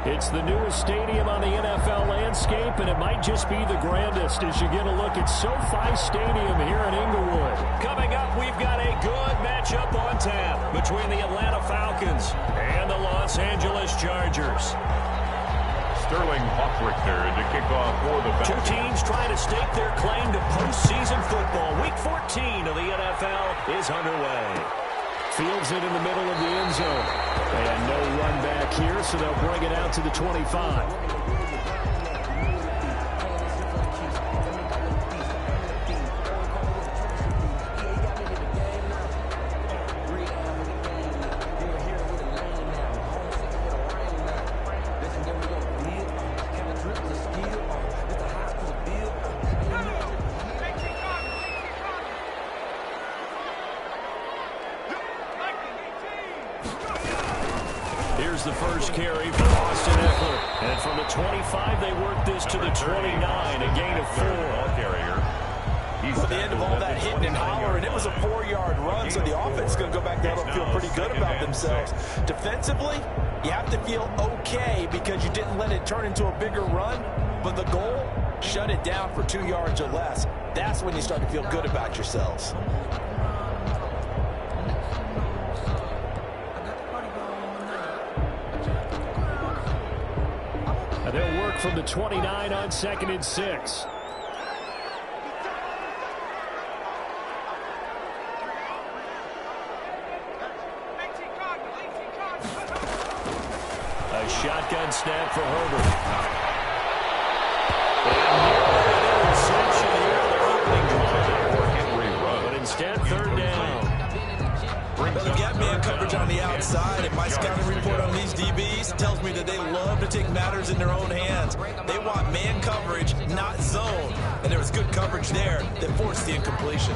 It's the newest stadium on the NFL landscape, and it might just be the grandest as you get a look at SoFi Stadium here in Inglewood. Coming up, we've got a good matchup on tap between the Atlanta Falcons and the Los Angeles Chargers. Sterling Hoffrichter to kick off for the Falcons. Two teams trying to stake their claim to postseason football. Week 14 of the NFL is underway. Fields it in the middle of the end zone. And no run back here, so they'll bring it out to the 25. Here's the first carry for Austin Eckler. And from the 25, they work this to the 29, a gain of 4. At the end of all that hitting and hollering, it was a 4-yard run, so the offense is going to go back there and feel pretty good about themselves. Defensively, you have to feel okay because you didn't let it turn into a bigger run, but the goal, shut it down for 2 yards or less. That's when you start to feel good about yourselves. They'll work from the 29 on 2nd and 6. A shotgun snap for Herbert. But instead, 3rd down. They've got man coverage on the outside, and my scouting report on these DBs tells me that they love to take matters in their own hands. They want man coverage, not zone. And there was good coverage there that forced the incompletion.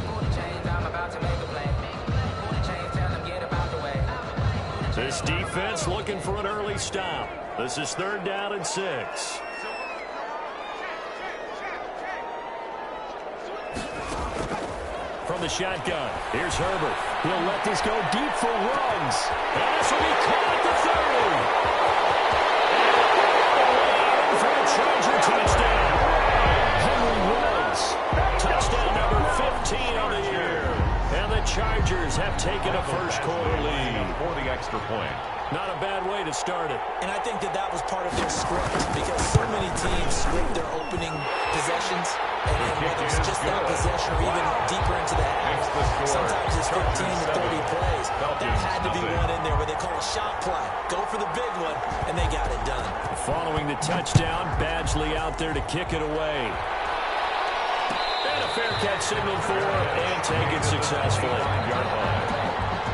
This defense looking for an early stop. This is 3rd down and 6. From the shotgun, here's Herbert. He'll let this go deep for runs. And this will be caught at the 30. For a Charger touchdown. Henry Ruggs. Touchdown number 15 on the year. And the Chargers have taken a first-quarter lead. For the extra point. Not a bad way to start it. And I think that was part of their script because so many teams script their opening possessions, and whether it's just that possession or even deeper into the half, sometimes it's 15 to 30 plays. That had to be one in there where they call a shot play. Go for the big one, and they got it done. Following the touchdown, Badgley out there to kick it away. And a fair catch signal for and take it successfully.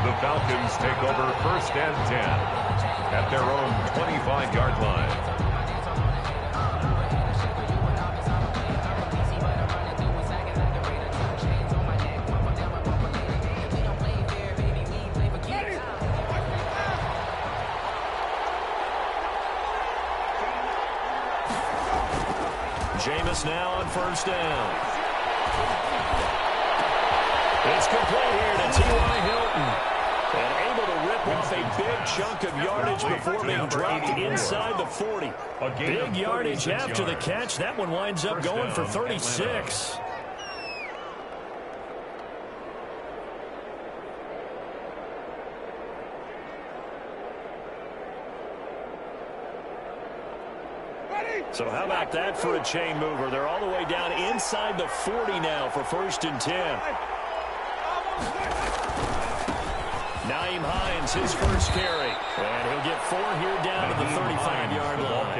The Falcons take over 1st and 10 at their own 25-yard line. Jameis now on 1st down. It's complete here to T.Y. Hilton. And able to rip off a big chunk of yardage before being dropped inside the 40. Big yardage after the catch. That one winds up going for 36. So how about that for a chain mover? They're all the way down inside the 40 now for 1st and 10. Naeem Hines, his first carry. And he'll get 4 here down to the 35-yard line.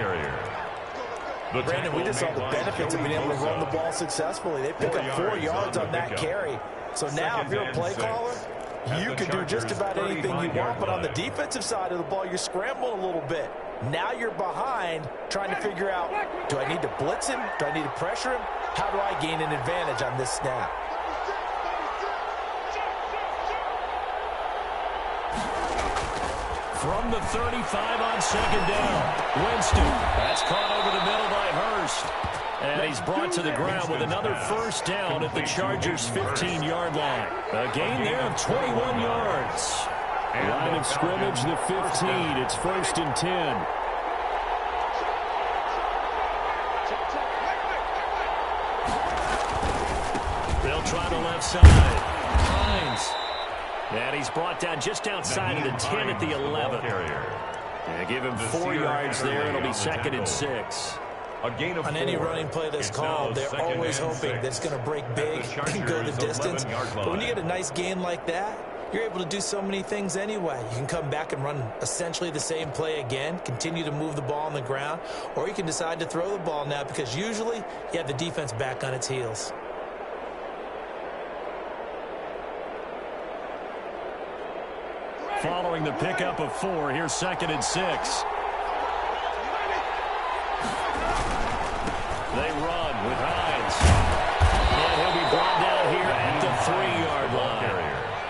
Brandon, we just saw the benefits of being able to run the ball successfully. They pick up 4 yards on that carry. So now if you're a play caller, you can do just about anything you want. But on the defensive side of the ball, you're scrambling a little bit. Now you're behind trying to figure out, do I need to blitz him? Do I need to pressure him? How do I gain an advantage on this snap? From the 35 on 2nd down. Winston. That's caught over the middle by Hurst. And he's brought to the ground with another 1st down at the Chargers' 15-yard line. A gain there of 21 yards. Line of scrimmage, the 15. It's 1st and 10. outside. Hines. And he's brought down just outside of the 10 at the 11. Yeah, give him 4 yards there. It'll be 2nd and 6. On any running play that's called, they're always hoping that it's going to break big and go the distance. But when you get a nice gain like that, you're able to do so many things anyway. You can come back and run essentially the same play again, continue to move the ball on the ground, or you can decide to throw the ball now because usually you have the defense back on its heels. Following the pickup of 4, here's 2nd and 6. They run with Hines. And he'll be brought down here at the 3-yard line.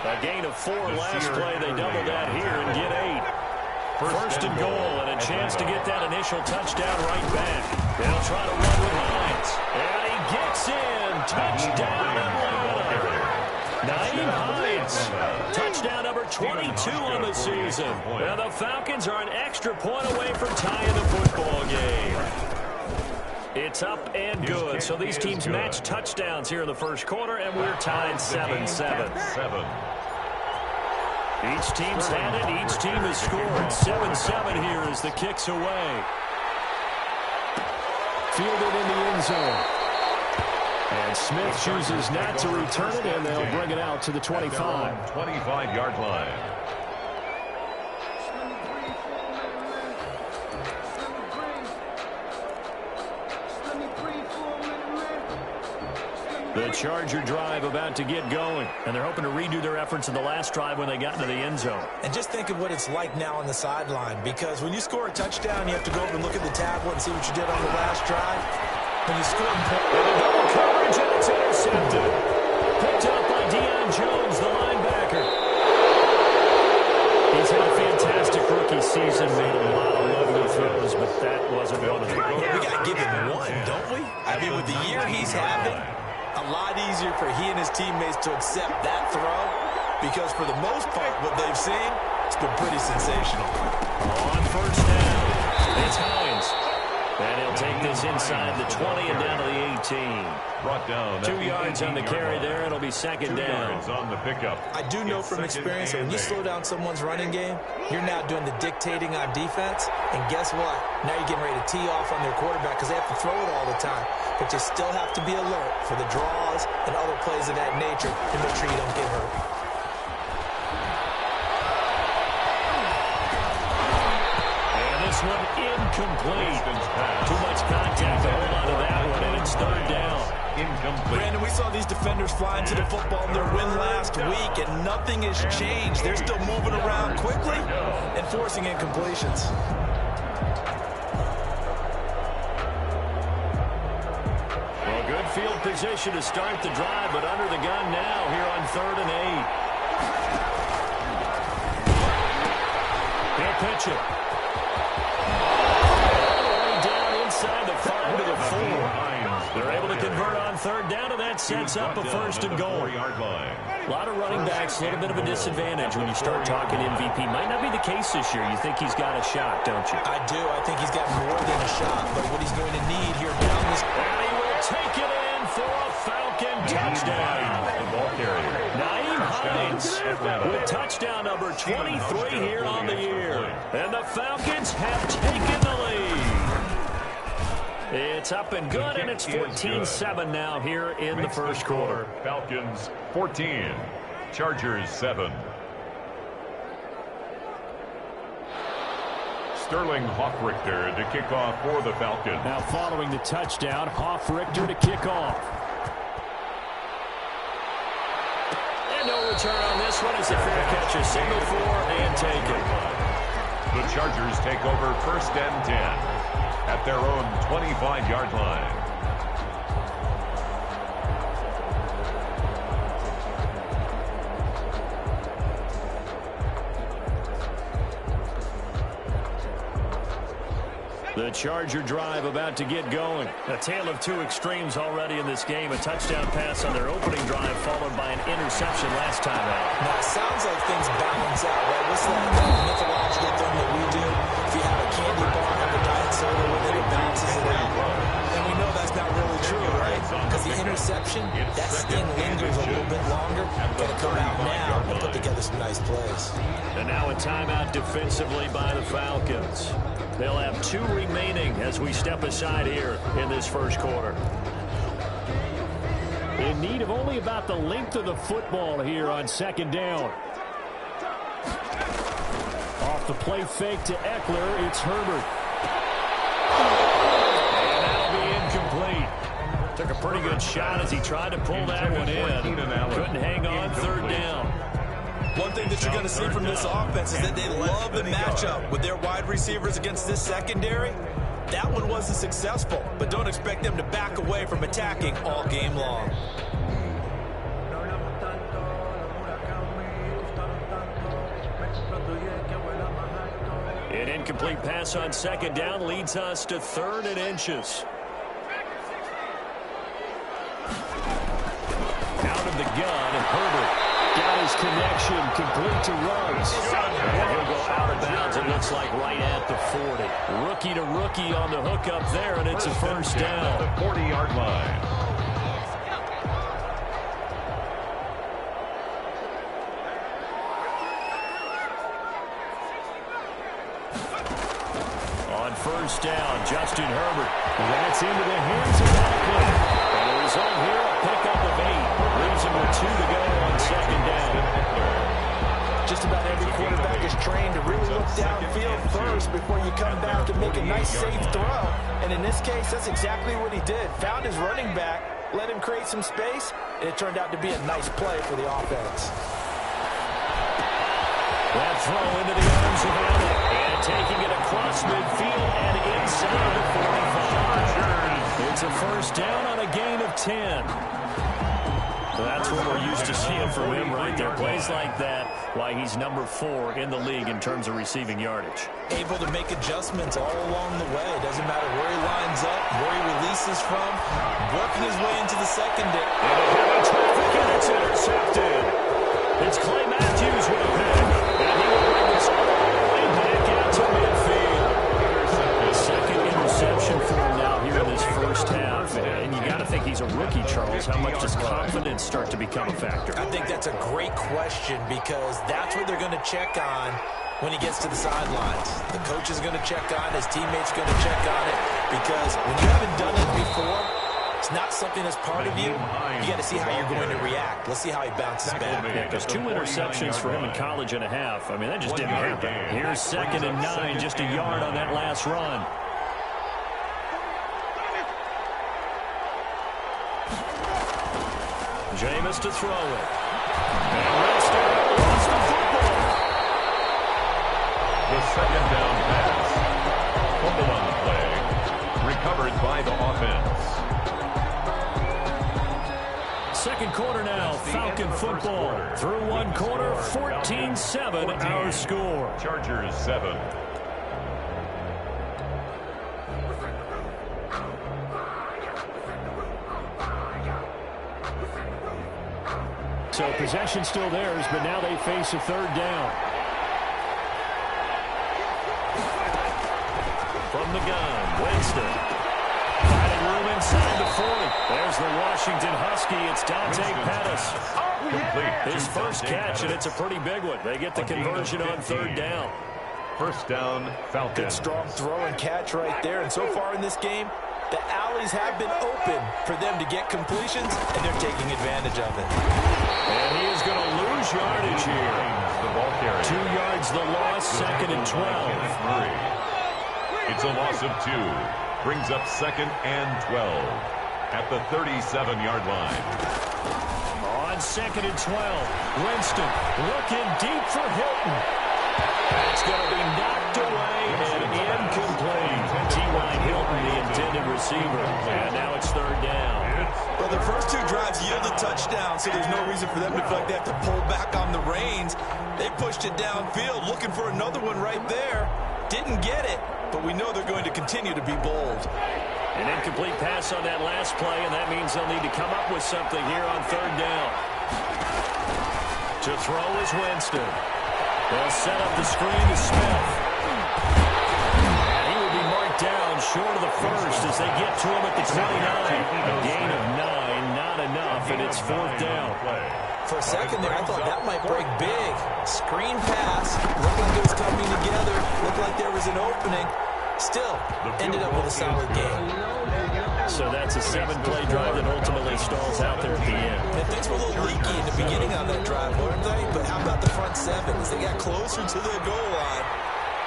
A gain of 4 last play. They double that here and get 8. First and goal and a chance to get that initial touchdown right back. They'll try to run with Hines. And he gets in. Touchdown Atlanta. Naeem Hines. Touchdown number 22 on the season. Now the Falcons are an extra point away from tying the football game. It's up and good. So these teams match touchdowns here in the first quarter, and we're tied 7-7. Each team's had it. Each team has scored. 7-7 here as the kick's away. Fielded in the end zone. And Smith chooses not to return it, and they'll bring it out to the 25. 25-yard line. The Charger drive about to get going, and they're hoping to redo their efforts in the last drive when they got into the end zone. And just think of what it's like now on the sideline, because when you score a touchdown, you have to go over and look at the tablet and see what you did on the last drive. When you score double coverage, and it's intercepted. Picked up by Deion Jones, the linebacker. He's had a fantastic rookie season, made a lot of lovely throws, but that wasn't one of them. We got to give him one, don't we? I mean, with the year he's having, a lot easier for he and his teammates to accept that throw, because for the most part, what they've seen, it's been pretty sensational. On first down, it's Hines. And he'll take this inside the 20 and down to the 18. Brought down 2 yards on the carry there. It'll be 2nd down. On the pickup. I do know from experience that when you slow down someone's running game, you're now doing the dictating on defense. And guess what? Now you're getting ready to tee off on their quarterback because they have to throw it all the time. But you still have to be alert for the draws and other plays of that nature to make sure you don't get hurt. One incomplete. Too much contact to hold on to that one, and it's 3rd down. Incomplete. Brandon, we saw these defenders flying to the football in their win last week, and nothing has changed. They're still moving around quickly and forcing incompletions. Well, good field position to start the drive, but under the gun now here on 3rd and 8. He'll pitch it. Inside the 5 to the 4. They're able to convert on 3rd down, and that sets up a 1st and goal. A lot of running backs, a little bit of a disadvantage when you start talking MVP. Might not be the case this year. You think he's got a shot, don't you? I do. I think he's got more than a shot, but what he's going to need here down this... And he will take it in for a Falcon touchdown. Naeem Hines with touchdown number 23 here on the year. And the Falcons have taken the lead. It's up and good, and it's 14-7 now here in the first quarter. Falcons 14, Chargers 7. Sterling Hoffrichter to kick off for the Falcons. Now following the touchdown, Hoffrichter to kick off. And no return on this one. It's a fair catch, a single 4 and take it. The Chargers take over 1st and 10. At their own 25-yard line. The Charger drive about to get going. A tale of two extremes already in this game. A touchdown pass on their opening drive followed by an interception last time out. Now, it sounds like things balance out, right? What's that mythological thing that we do? If you have a candy bar, have a diet soda with it, it balances it out. And we know that's not really true, right? Because because the interception, that sting lingers a little bit longer. Going to come out now and put together some nice plays. And now a timeout defensively by the Falcons. They'll have 2 remaining as we step aside here in this first quarter. In need of only about the length of the football here on second down. Off the play fake to Eckler, it's Herbert. And that'll be incomplete. Took a pretty good shot as he tried to pull that one in. Couldn't hang on, third down. One thing that you're going to see from this offense is that they love the matchup with their wide receivers against this secondary. That one wasn't successful, but don't expect them to back away from attacking all game long. An incomplete pass on second down leads us to 3rd and inches. Out of the gun, and Herbert got his connection, complete to Ruggs. And he'll go out of bounds, it looks like right at the 40. Rookie to rookie on the hook up there, and it's a first down. At the 40-yard line. On first down, Justin Herbert. That's into the hands of Eckler. And the result here, a pickup of 8. Leaves him with 2 to go on second down. Just about every quarterback is trained to really look downfield first before you come back and make a nice, safe throw. And in this case, that's exactly what he did. Found his running back, let him create some space, and it turned out to be a nice play for the offense. That throw into the arms of Allen. And taking it across midfield and inside the 45. It's a first down on a gain of 10. That's what we're used to seeing from him right there. Plays like that, why he's number 4 in the league in terms of receiving yardage. Able to make adjustments all along the way. Doesn't matter where he lines up, where he releases from, working his way into the secondary. And a heavy traffic, and it's intercepted. It's Clay Matthews with a pick. And he will bring this all the way back out to midfield. The second interception for him now here in this first half. And you got to think he's a rookie, Charles. How much does confidence start to become a factor? I think that's a great question because that's what they're going to check on when he gets to the sidelines. The coach is going to check on, his teammates are going to check on it because when you haven't done it before, it's not something that's part of you. You got to see how you're going to react. Let's see how he bounces back. Yeah, because 2 interceptions for him in college and a half. I mean, that just didn't happen. Here's 2nd and 9, just a yard on that last run. Jameis to throw it. And Winston lost the football. The second down pass. Fumble on the play. Recovered by the offense. Second quarter now, Falcon football. Through one quarter, 14-7 our score. Chargers 7. So possession still theirs, but now they face a third down. From the gun, Winston. Finding room inside the 40. There's the Washington Husky. It's Dante Pettis. His first catch, and it's a pretty big one. They get the conversion on third down. First down, Falcons. Good strong throw and catch right there. And so far in this game, the alleys have been open for them to get completions, and they're taking advantage of it. And he is going to lose yardage here. The ball carrier. 2 yards the loss, 2nd and 12. It's a loss of 2. Brings up 2nd and 12 at the 37-yard line. On 2nd and 12, Winston looking deep for Hilton. It's going to be knocked away and incomplete. T.Y. Hilton, the intended receiver. And now it's third down. Well, the first 2 drives yielded touchdowns, so there's no reason for them to feel like they have to pull back on the reins. They pushed it downfield, looking for another one right there. Didn't get it, but we know they're going to continue to be bold. An incomplete pass on that last play, and that means they'll need to come up with something here on third down. To throw is Winston. They'll set up the screen to Smith. And he will be marked brought down short of the first as they get to him at the 29. A gain of 9, not enough, and it's 4th down. For a second there, I thought that might break big. Screen pass. Looked like it was coming together. Looked like there was an opening. Still, ended up with a solid game. So that's a 7-play drive that ultimately stalls out there at the end. And things were a little leaky in the beginning on that drive, weren't they? But how about the front seven? As they got closer to the goal line,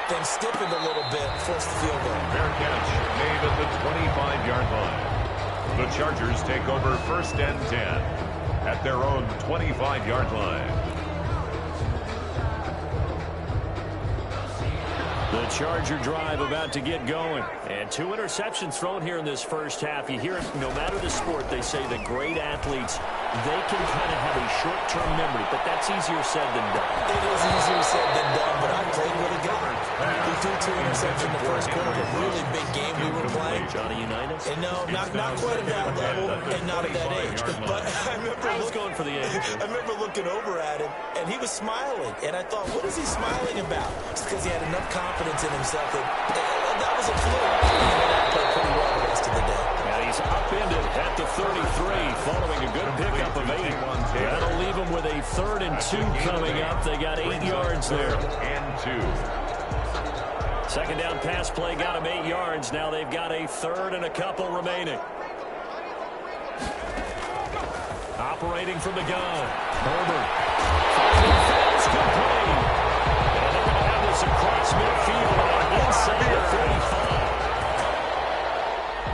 things stiffened a little bit and forced the field goal. Fair catch made at the 25-yard line. The Chargers take over 1st and 10 at their own 25-yard line. The Charger drive about to get going. And 2 interceptions thrown here in this first half. You hear it, no matter the sport, they say the great athletes, they can kind of have a short-term memory, but that's easier said than done. It is easier said than done, but I played with a guy. We threw 2 interceptions in the first quarter. A really big game we were playing. Johnny Unitas? And no, not quite at that level and not at that age. But I remember going for the age. I remember looking over at him, and he was smiling. And I thought, what is he smiling about? It's because he had enough confidence in himself that was a fluke. And then I played pretty well the rest of the day. And he's upended at the 33 following a good pickup of 8. That'll leave him with a 3rd and 2 coming up. They got 8 yards there. And 2. 2nd down pass play got him 8 yards. Now they've got a 3rd and a couple remaining. Operating from the gun. Herbert. Falls complete. And they're going to have this across midfield inside the 35.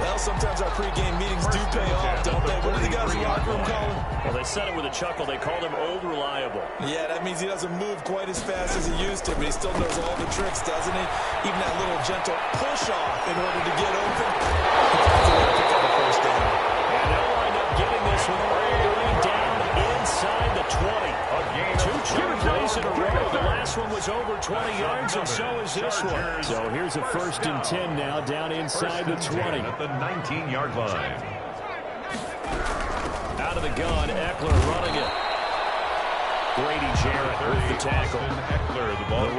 Well, sometimes our pregame meetings do pay off, don't they? What do the guys in the locker room call him? Well, they said it with a chuckle. They called him Old Reliable. Yeah, that means he doesn't move quite as fast as he used to, but he still knows all the tricks, doesn't he? Even that little gentle push-off in order to get open. He finds a way to pick up a first down. And they'll wind up getting this one way down inside the 20. 2 chunk plays in a row. The last one was over 20 yards, and so is this one. So here's a 1st and 10 now, down inside the 20. At the 19-yard line. Out of the gun, Eckler running it. Grady Jarrett with the tackle. The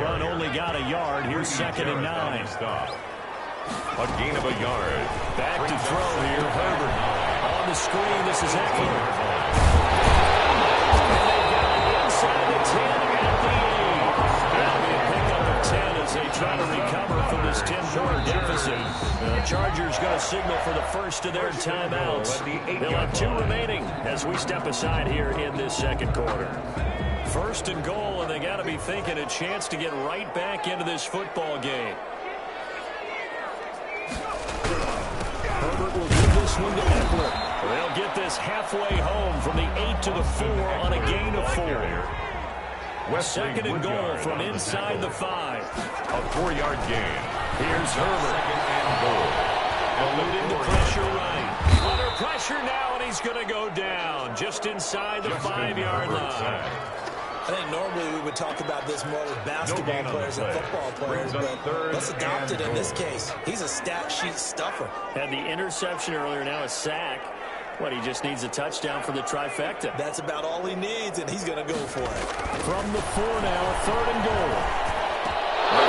run only got a yard. Here's 2nd and 9. A gain of a yard. Back to throw here, Herbert. On the screen, this is Eckler. Inside the 10 at the 8. That'll be a pickup of 10 as they try to recover from this 10-point deficit. The Chargers going to signal for the first of their timeouts. They'll have 2 remaining as we step aside here in this 2nd quarter. 1st and goal, and they got to be thinking a chance to get right back into this football game. Herbert will give this one to Eckler. They'll get this halfway home from the 8 to the 4 on a gain of 4. 2nd and goal from inside the 5. A 4-yard gain. Here's Herbert. 2nd and goal. Alluding to pressure right. Under pressure now, and he's going to go down just inside the 5-yard line. I think normally we would talk about this more with basketball players and football players, but let's adopt it in this case. He's a stat sheet stuffer. Had the interception earlier, now a sack. What, he just needs a touchdown for the trifecta. That's about all he needs, and he's going to go for it. From the 4 now, 3rd and goal. By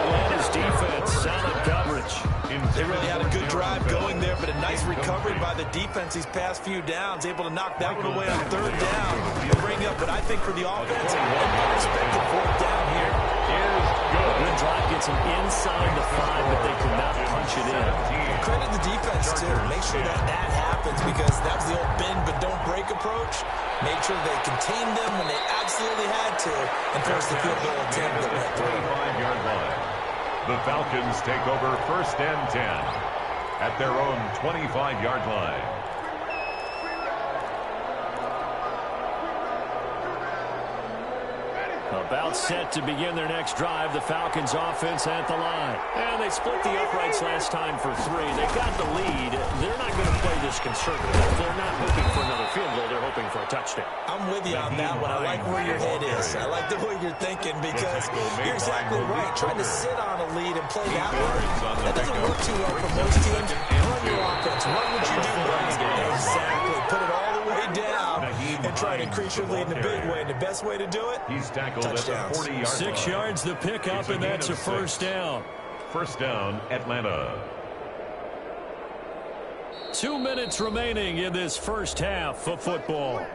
Atlanta's defense, solid coverage. They really had a good drive going there, but a nice recovery by the defense these past few downs, able to knock that one away on 3rd down and bring up what I think for the offense, an unexpected 4th down here. Good drive gets him inside the 5, but they could not punch it in. Credit the defense, too. Make sure that happens, because that was the old bend but don't break approach. Made sure they contained them when they absolutely had to and forced the field goal attempt that went through. 25-yard line. The Falcons take over 1st and 10 at their own 25-yard line. About set to begin their next drive. The Falcons offense at the line. And they split the uprights last time for 3. They got the lead. They're not going to play this conservative. They're not hoping for another field goal. They're hoping for a touchdown. I'm with you on that one. I like where your head is. I like the way you're thinking, because you're exactly right. Trying to sit on a lead and play that way, that doesn't work too well for most teams. Run your offense. Run what you do best. Exactly. Put it all the way down and try to increase your lead in a big way. And the best way to do it, he's tackled at the 40-yard line. 6 yards the pickup, and that's a 1st down. First down, Atlanta. 2 minutes remaining in this first half of football.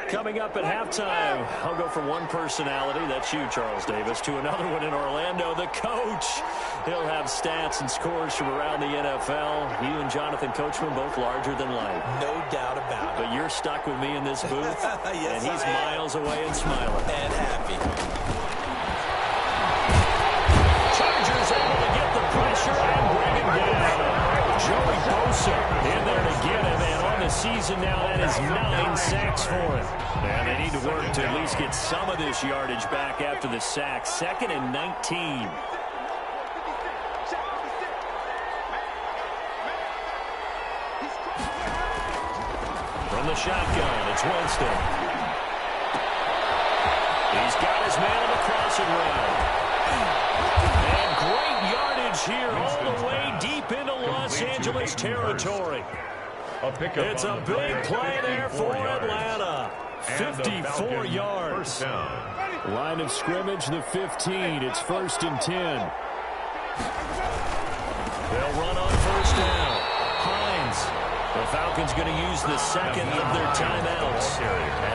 Coming up at halftime, I'll go from one personality, that's you, Charles Davis, to another one in Orlando, the coach. He'll have stats and scores from around the NFL. You and Jonathan Coachman both larger than life. No doubt about it. But you're stuck with me in this booth, yes, and he's miles away and smiling. And happy. Chargers able to get the pressure and bring it down. Joey Bosa in there to get him, and on the season now, that is 9 sacks for him. And they need to work to at least get some of this yardage back after the sack. 2nd and 19. From the shotgun, it's Winston. He's got his man on the crossing route. And great yardage here all the way deep into Los Angeles territory. It's a big play there for Atlanta. 54 yards. Line of scrimmage, the 15. It's 1st and 10. They'll run on first down. Hines. The Falcons going to use the second of their timeouts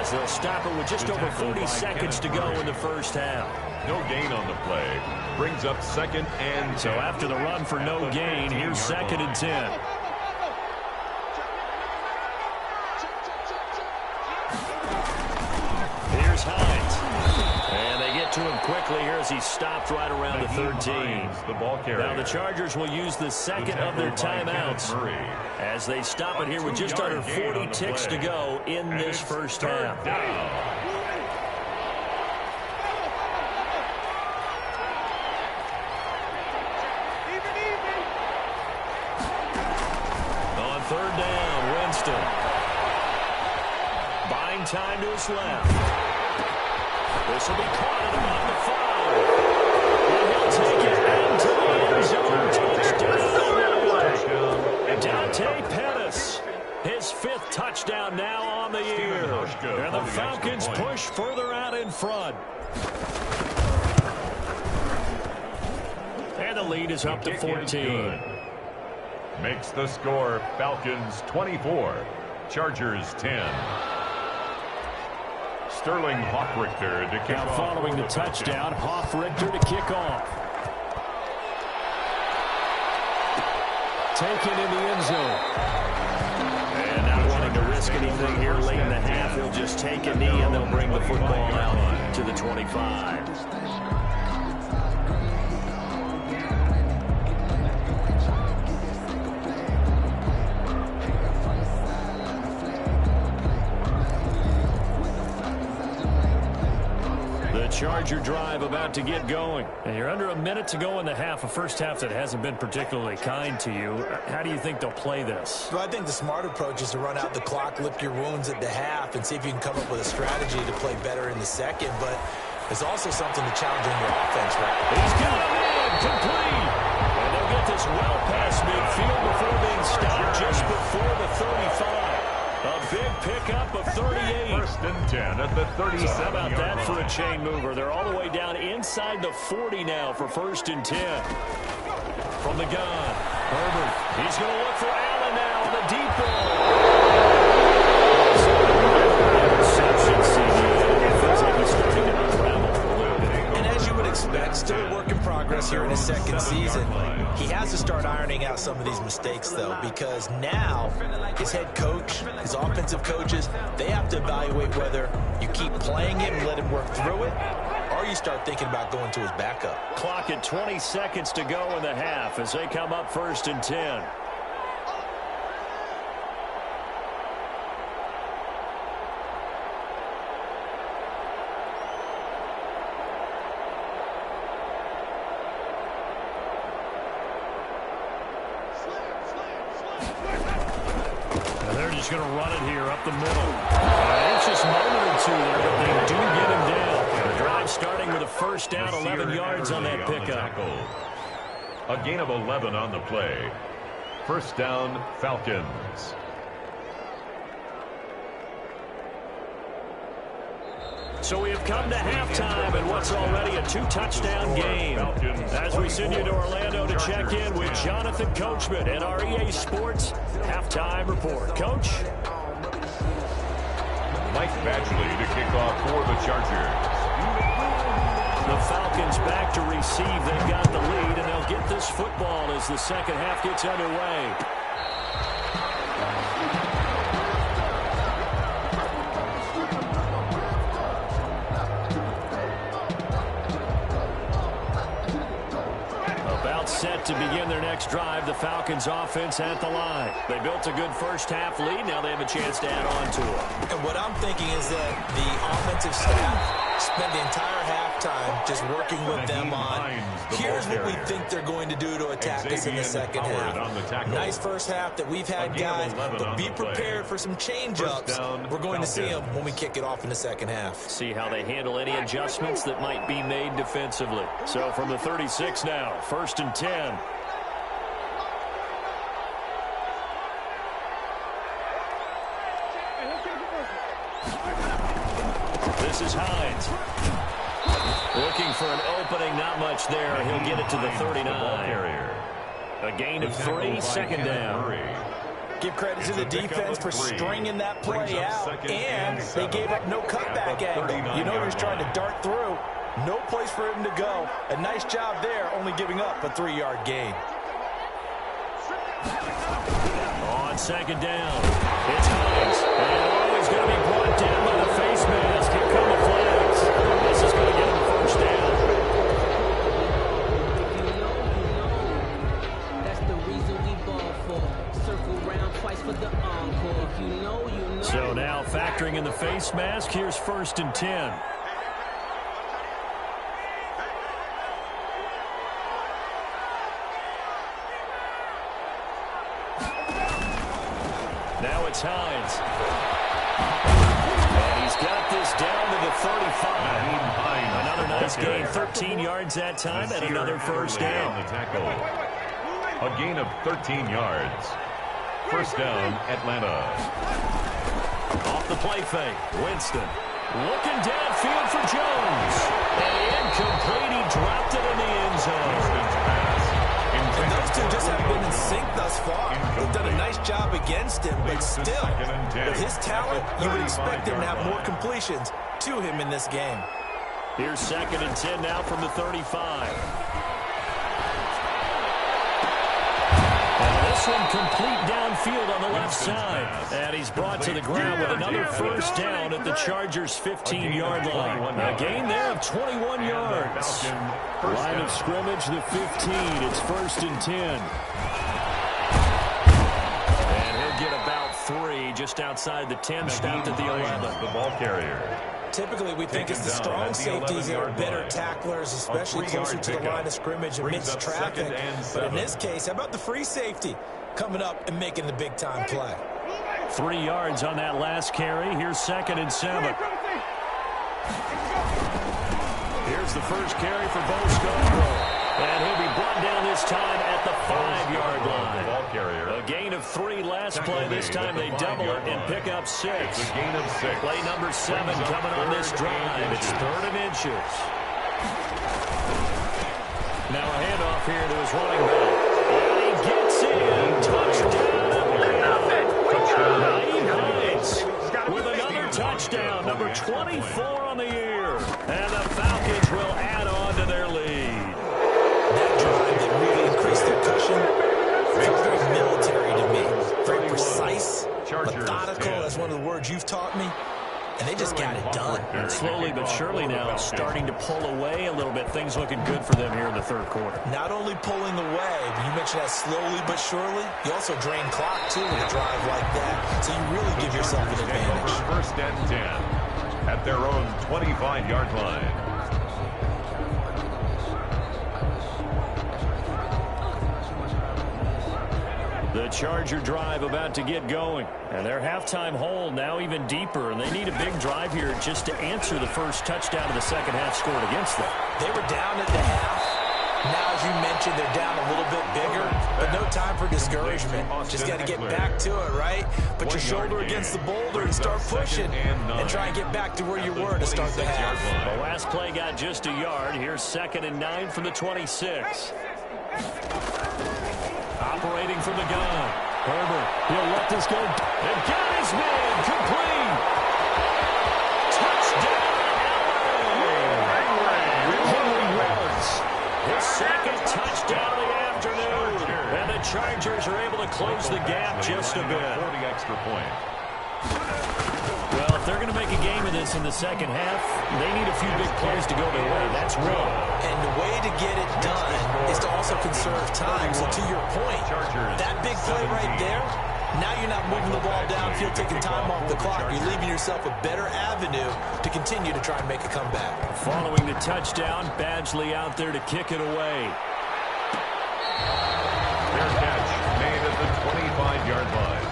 as they'll stop it with just over 40 seconds to go in the first half. No gain on the play. Brings up 2nd and 10. So after the run for no gain, here's 2nd and 10. Here's Hines. And they get to him quickly here as he stopped right around the 13. Now the Chargers will use the second of their timeouts as they stop it here with just under 40 ticks to go in this first half. On 3rd down, Winston. Buying time to his left. This will be caught at about the 5. And he'll take it into the end zone. Touchdown. Dante Pettis. His 5th touchdown now on the year. And the Falcons push further out in front. And the lead is up to 14. Makes the score Falcons 24, Chargers 10. Sterling Hoffrichter to kick off. Following the touchdown, Hoffrichter to kick off. Taken in the end zone. And not wanting to risk anything here late in the half, he'll just take a knee and they'll bring the football out to the 25. Charger drive about to get going. And you're under a minute to go in the half, a first half that hasn't been particularly kind to you. How do you think they'll play this? Well, I think the smart approach is to run out the clock, lick your wounds at the half, and see if you can come up with a strategy to play better in the second. But there's also something to challenge in your offense, right? He's got him in, complete. And they'll get this well past midfield before being stopped just before the 35. A big pickup of 38. 1st and 10 at the 37. How about that for a chain mover? They're all the way down inside the 40 now for 1st and 10. From the gun, Herbert. He's going to look for Allen now on the deep ball. And as you would expect, still a work in progress here in his 2nd season. He has to start ironing out some of these mistakes, though, because now his head coach, his offensive coaches, they have to evaluate whether you keep playing him and let him work through it, or you start thinking about going to his backup. Clock at 20 seconds to go in the half as they come up 1st and 10. Going to run it here up the middle. It's just a moment or two there, but they do get him down. The drive starting with a first down, 11 yards on that pickup. A gain of 11 on the play. First down, Falcons. So we have come to halftime in what's already a 2-touchdown game. As we send you to Orlando to check in with Jonathan Coachman and our EA Sports Halftime Report. Coach? Mike Badgley to kick off for the Chargers. The Falcons back to receive. They've got the lead, and they'll get this football as the second half gets underway. Set to begin their next drive, the Falcons offense at the line. They built a good first half lead. Now they have a chance to add on to it. And what I'm thinking is that the offensive staff spent the entire halftime just working with them on, here's what we think they're going to do to attack us in the second half. Nice first half that we've had, guys, but be prepared for some change-ups. We're going to see them when we kick it off in the second half. See how they handle any adjustments that might be made defensively. So from the 36 now, 1st and 10. This is Hines. Looking for an opening, not much there. He'll get it to the 39. A gain of 3, second down. Give credit to the defense for stringing that play out, and they gave up no cutback angle. You know he was trying to dart through. No place for him to go. A nice job there, only giving up a 3-yard gain. On second down, it's Hines. And he's going to be brought down by the face mask. Here come the flags. This is going to get him the first down. That's the reason we ball for. Circle round twice for the encore. If you know, you know. So now factoring in the face mask, here's 1st and 10. Now it's Hines. And he's got this down to the 35. Another nice gain, 13 yards that time, and another first down. A gain of 13 yards. First down, Atlanta. Off the play fake, Winston. Looking downfield for Jones. And incomplete, he dropped it in the end zone. And those two just haven't been in sync thus far. They've done a nice job against him, but still, with his talent, you would expect him to have more completions to him in this game. Here's 2nd and 10 now from the 35. And this one complete downfield on the left side. And he's brought to the ground with another first down at the Chargers' 15-yard line. A gain there of 21 yards. Line of scrimmage, the 15. It's 1st and 10. And he'll get about 3 just outside the 10, stopped at the 11. The ball carrier. Typically, we think it's the strong safeties that are better tacklers, especially closer to the line of scrimmage amidst traffic. But in this case, how about the free safety coming up and making the big-time play? 3 yards on that last carry. Here's 2nd and 7. Here's the first carry for Bo Scarborough. And he'll be brought down this time at the 5-yard line. A gain of 3 last play. This time they double it and pick up 6. A gain of 6. Play number 7 coming on this drive. It's 3rd and inches. Now a handoff here to his running back. And he gets in. Touchdown Atlanta. Hines with another touchdown. Number 24 on the year. And the Falcons will add on to their lead. That drive that really increased their cushion felt very military to me. Very precise, methodical, that's one of the words you've taught me. And they just got it done. And slowly but surely now starting to pull away a little bit. Things looking good for them here in the 3rd quarter. Not only pulling away, but you mentioned that slowly but surely. You also drain clock, too, with a drive like that. So you really give yourself an advantage. 1st and 10 at their own 25-yard line. The Charger drive about to get going. And their halftime hole now even deeper. And they need a big drive here just to answer the first touchdown of the second half scored against them. They were down at the half. Now, as you mentioned, they're down a little bit bigger, but no time for discouragement. Just got to get back to it, right? Put your shoulder against the boulder and start pushing and try and get back to where you were to start the half. The last play got just a yard. Here's 2nd and 9 from the 26. Operating from the gun. Herbert, he'll let this go. And got his man complete. Touchdown, Henry Ruggs. His 2nd touchdown of the afternoon. And the Chargers are able to close the gap just a bit. 40 extra point. Well, if they're going to make a game of this in the second half, they need a few big plays to go their way. That's one. And the way to get it done is to also conserve time. So to your point, that big play right there, now you're not moving the ball downfield, taking time off the clock. You're leaving yourself a better avenue to continue to try and make a comeback. Following the touchdown, Badgley out there to kick it away. Their catch made at the 25-yard line.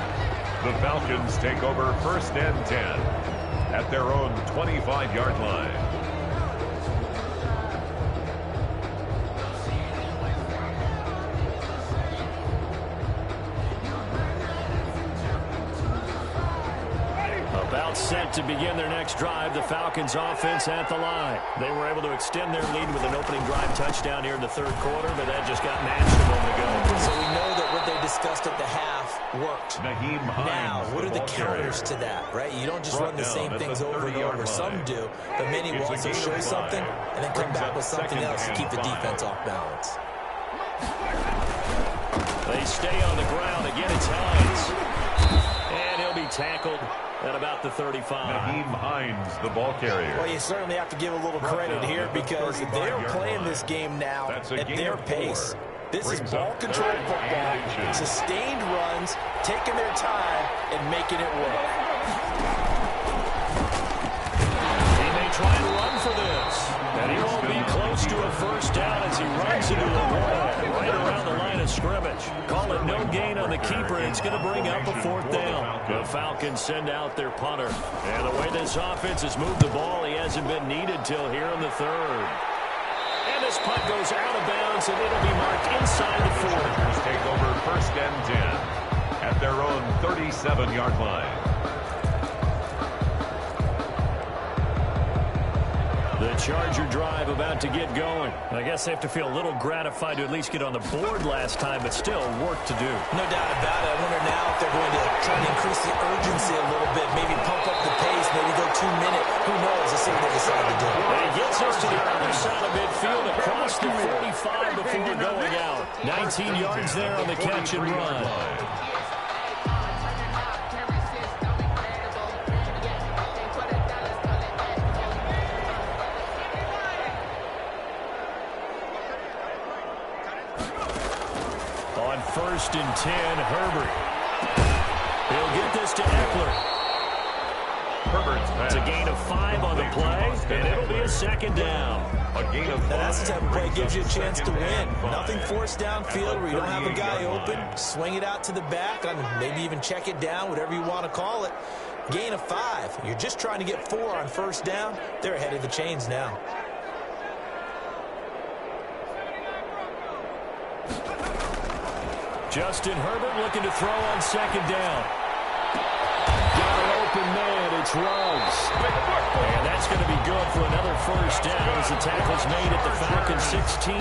The Falcons take over 1st and 10 at their own 25-yard line. About set to begin their next drive, the Falcons offense at the line. They were able to extend their lead with an opening drive touchdown here in the 3rd quarter, but that just got matched a moment ago. So we know that what they discussed at the half worked. Now, what are the counters to that, right? You don't just run the same things over and over. Some do, but many will also show something and then come back with something else to keep the defense off balance. They stay on the ground. Again, it's Hines. And he'll be tackled at about the 35. Naheem Hines, the ball carrier. Well, you certainly have to give a little credit here because they're playing this game now at their pace. This is ball-controlled football, sustained runs, taking their time, and making it work. He may try and run for this, and he won't be close to a first down as he runs into the wall right around the line of scrimmage. Call it no gain on the keeper, and it's going to bring up a 4th down. The Falcons send out their punter. And the way this offense has moved the ball, he hasn't been needed till here in the 3rd. And this punt goes out of bounds, and it'll be marked inside the 40. Chargers take over 1st and 10 at their own 37-yard line. The Charger drive about to get going. I guess they have to feel a little gratified to at least get on the board last time, but still work to do. No doubt about it. I wonder now if they're going to try to increase the urgency a little bit, maybe pump up the pace, maybe go 2-minute. Who knows? Let's see what they decide to do. And he gets us to the other side of midfield across the 45 before going out. 19 yards there on the catch and run. On 1st and 10, Herbert. He'll get this to Eckler. Herbert's pass. It's a gain of 5 on the play, and it'll be a 2nd down. A gain of 5. Now that's the type of play that gives you a chance to win. Nothing forced downfield where you don't have a guy open. Swing it out to the back, and maybe even check it down, whatever you want to call it. Gain of 5. You're just trying to get 4 on 1st down. They're ahead of the chains now. Justin Herbert looking to throw on 2nd down. Got an open man. It's Ruggs. And that's going to be good for another 1st down as the tackle's made at the Falcons 16.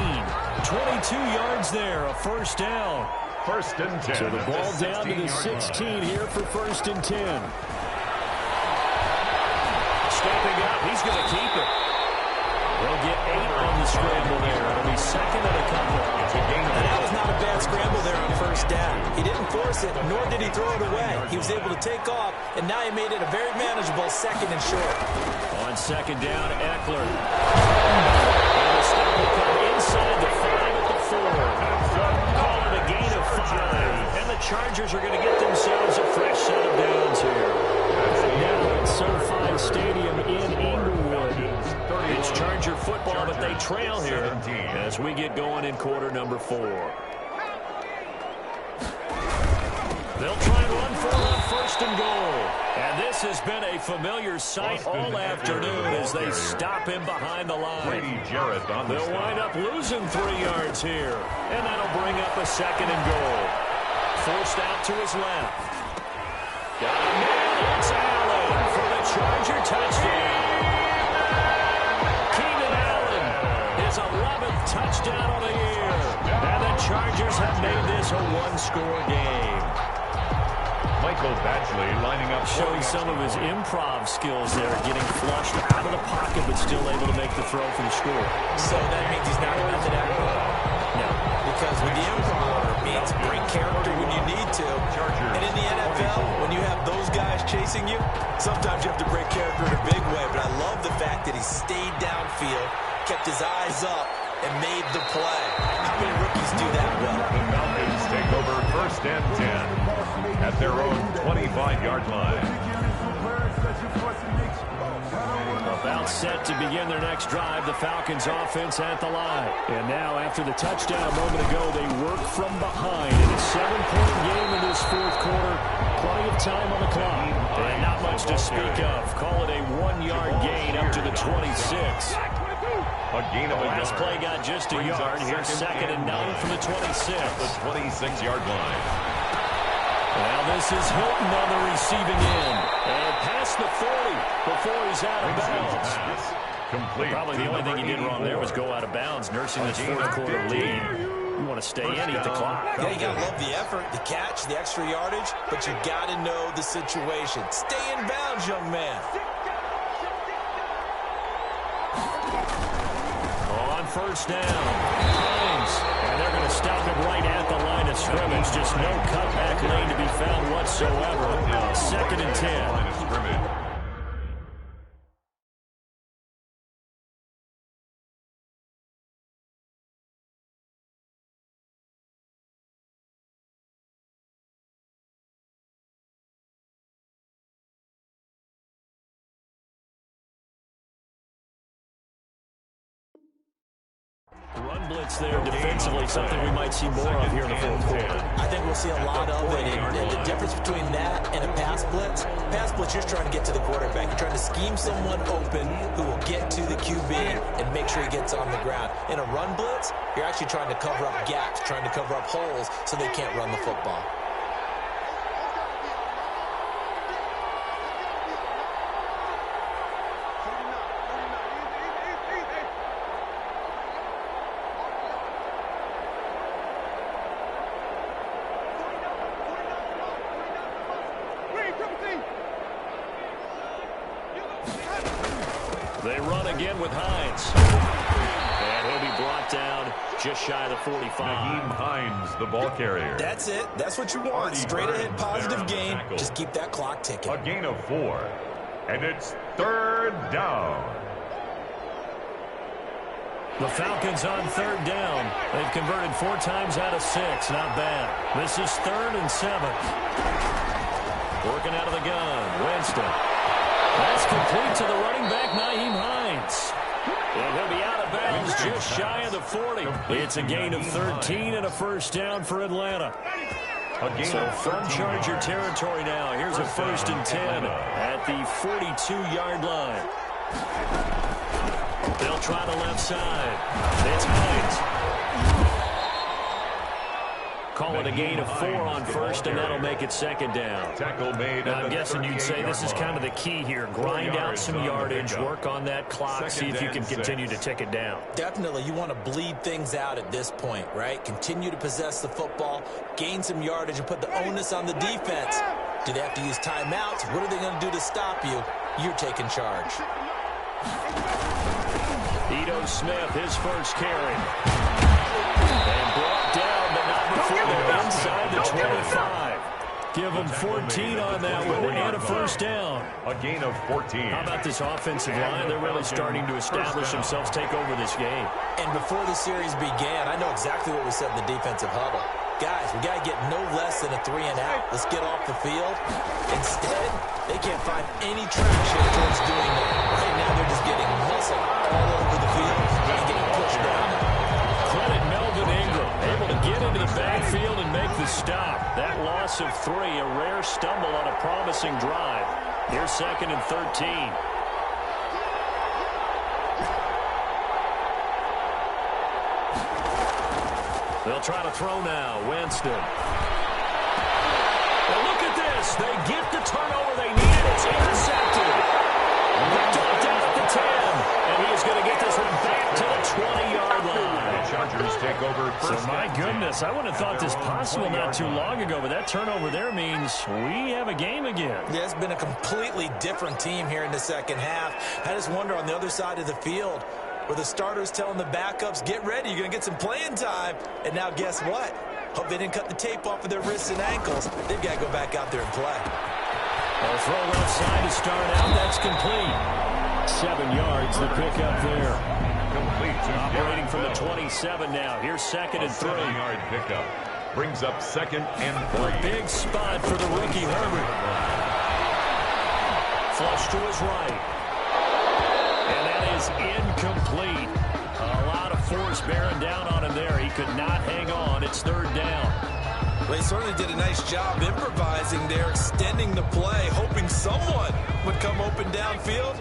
22 yards there, a 1st down. 1st and 10. So the ball down to the 16 here for 1st and 10. Stepping up, he's going to keep it. They'll get 8 on the scramble there. It'll be 2nd and a couple. And that was not a bad scramble there on 1st down. He didn't force it, nor did he throw it away. He was able to take off, and now he made it a very manageable 2nd and short. On 2nd down, Eckler. And the stop will come inside the 5 at the 4. Call it a gain of 5. And the Chargers are going to get themselves a fresh set of downs here. Now it's SoFi Stadium in Inglewood. It's Charger football, but they trail here as we get going in quarter number 4. They'll try and run for it on 1st and goal. And this has been a familiar sight all afternoon as they stop him behind the line. They'll wind up losing 3 yards here. And that'll bring up a 2nd and goal. Forced out to his left. Got a man. It's Allen for the Charger touchdown. Keenan Allen, his 11th touchdown of the year. And the Chargers have made this a 1-score game. Michael Badgley lining up. Showing some of his improv skills there, getting flushed out of the pocket, but still able to make the throw for the score. So that means he's not a method actor? No. Because with the improv, it means break character when you need to. And in the NFL, when you have those guys chasing you, sometimes you have to break character in a big way. But I love the fact that he stayed downfield, kept his eyes up, and made the play. How many rookies do that well? The Falcons take over 1st and 10 at their own 25-yard line. About set to begin their next drive, the Falcons offense at the line. And now after the touchdown a moment ago, they work from behind in a 7-point game in this 4th quarter. Plenty of time on the clock. And not much to speak of. Call it a 1-yard gain up to the 26. A gain of a last play got just a yard. Here's 2nd and 9 from the 26. The 26-yard line. Well, this is Hilton on the receiving end. And past the 40 before he's out of bounds. Complete. Probably the only thing he did wrong there was go out of bounds, nursing this 4th quarter lead. You want to stay in, eat the clock. Yeah, you got to love the effort, the catch, the extra yardage, but you got to know the situation. Stay in bounds, young man. On 1st down, Hines, and they're going to stop him right at the line of scrimmage. Just no cutback lane to be found whatsoever. 2nd and 10. Run blitz there defensively, something we might see more of here in the 4th quarter. I think we'll see a lot of it. And the difference between that and a pass blitz, you're trying to get to the quarterback. You're trying to scheme someone open who will get to the QB and make sure he gets on the ground. In a run blitz, you're actually trying to cover up gaps, trying to cover up holes so they can't run the football. They run again with Hines. And he'll be brought down just shy of the 45. Nyheim Hines, the ball carrier. That's it. That's what you want. Straight ahead, positive gain. Just keep that clock ticking. A gain of 4. And it's 3rd down. The Falcons on 3rd down. They've converted 4 times out of 6. Not bad. This is 3rd and 7. Working out of the gun. Winston. That's complete to the running back, Nyheim Hines. And he'll be out of bounds just shy of the 40. It's a gain of 13 and a 1st down for Atlanta. So from Charger territory now, here's a 1st and 10 at the 42-yard line. They'll try the left side. It's Hines. Call it a gain of 4 on 1st, and that'll make it 2nd down. Tackle made. Now, I'm guessing you'd say this is kind of the key here. Grind out some yardage, work on that clock, see if you can continue to tick it down. Definitely. You want to bleed things out at this point, right? Continue to possess the football, gain some yardage, and put the onus on the defense. Do they have to use timeouts? What are they going to do to stop you? You're taking charge. Ito Smith, his first carry. And brought down, but not before they're inside the 25. Give them 14 on that one and a 1st down. A gain of 14. How about this offensive line? They're really starting to establish themselves, take over this game. And before the series began, I know exactly what we said in the defensive huddle. Guys, we got to get no less than a 3 and out. Let's get off the field. Instead, they can't find any traction towards doing that. Right now, they're just getting muscle all over the field and getting pushed down. Credit Melvin Ingram, able to get into the backfield and make the stop. That loss of 3, a rare stumble on a promising drive. Here's 2nd and 13. They'll try to throw now. Winston. Well, look at this. They get the turnover they needed. It's intercepted. Picked off down at the 10. And he's going to get this one back to the 20-yard line. The Chargers take over first. So, my goodness, I wouldn't have thought this possible not too long ago, but that turnover there means we have a game again. Yeah, it's been a completely different team here in the second half. I just wonder on the other side of the field, where the starters telling the backups, get ready, you're going to get some playing time. And now guess what? Hope they didn't cut the tape off of their wrists and ankles. They've got to go back out there and play. Well, throw left side to start out. That's complete. 7 yards, the pickup there. Complete. Operating from the 27 now. Here's 2nd and 3. 7-yard pickup. Brings up 2nd and 3. A big spot for the rookie Herbert. Flush to his right. And that is incomplete. A lot of force bearing down on him there. He could not hang on. It's 3rd down. Well, he certainly did a nice job improvising there, extending the play, hoping someone would come open downfield,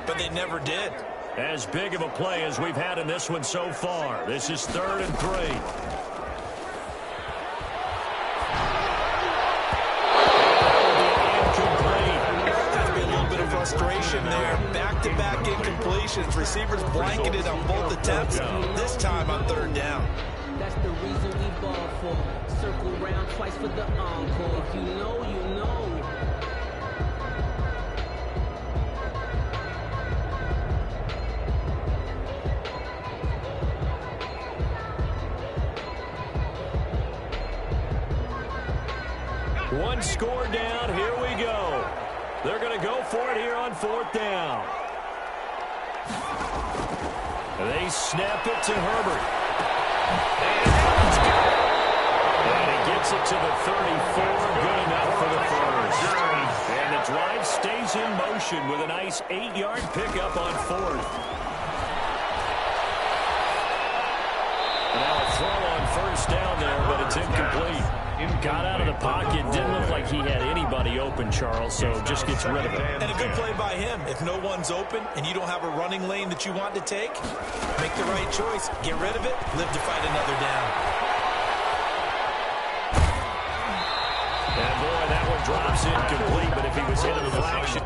but they never did. As big of a play as we've had in this one so far. This is 3rd and 3. Frustration there. Back-to-back incompletions. Receivers blanketed on both attempts. This time on 3rd down. That's the reason we ball for. Circle round twice for the encore. If you know, you know. One score down. Here we go. They're going to go for it here on 4th down. They snap it to Herbert. And he gets it to the 34. Good enough for the first. And the drive stays in motion with a nice 8-yard pickup on 4th. Now a throw on 1st down there, but it's incomplete. Got out of the pocket. Didn't look like he had anybody open, Charles, so just gets rid of it. And a good play by him. If no one's open and you don't have a running lane that you want to take, make the right choice. Get rid of it. Live to fight another down. And, boy, that one drops incomplete, but if he was hit in the flash...